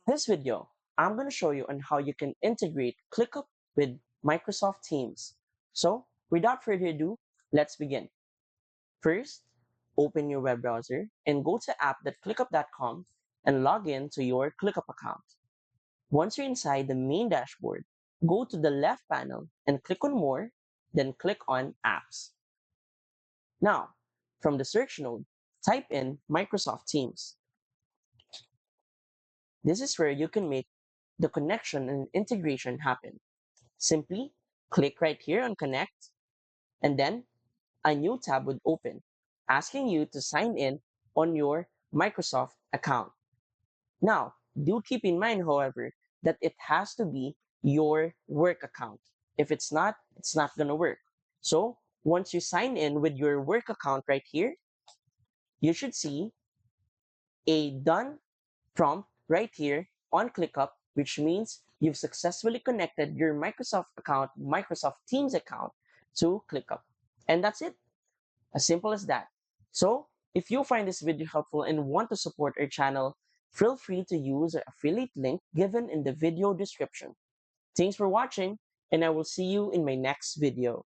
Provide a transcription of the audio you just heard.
This video, I'm going to show you on how you can integrate ClickUp with Microsoft Teams. So, without further ado, let's begin. First, open your web browser and go to app.clickup.com and log in to your ClickUp account. Once you're inside the main dashboard, go to the left panel and click on More, then click on Apps. Now, from the search node, type in Microsoft Teams. This is where you can make the connection and integration happen. Simply click right here on Connect, and then a new tab would open, asking you to sign in on your Microsoft account. Now, do keep in mind, however, that it has to be your work account. If it's not going to work. So, once you sign in with your work account right here, you should see a done prompt right here on ClickUp, which means you've successfully connected your Microsoft account, Microsoft Teams account to ClickUp. And that's it. As simple as that. So, if you find this video helpful and want to support our channel, feel free to use the affiliate link given in the video description. Thanks for watching, and I will see you in my next video.